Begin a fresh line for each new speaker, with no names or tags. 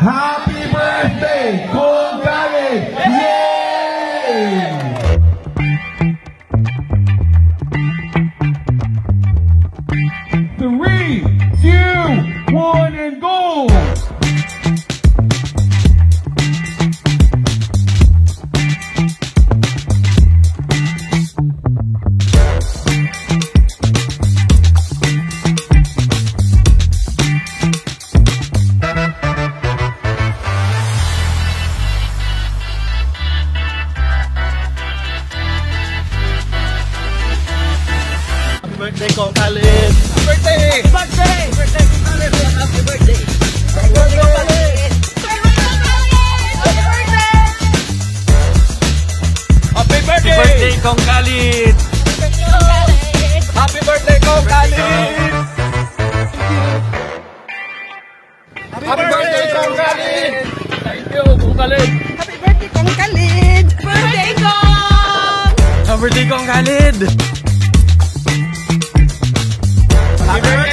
Happy birthday, Kong Khalid! Yay! 3, 2, 1, and go!
Birthday Kong Khalid! Birthday! Birthday! Birthday Kong Khalid! Happy birthday! Happy birthday Kong Khalid! Happy birthday Kong Khalid! Happy birthday Kong Khalid! Happy birthday Kong Khalid! Thank you Kong Khalid!
Happy birthday Kong Khalid! Birthday Kong!
Happy birthday Kong Khalid! Happy birthday!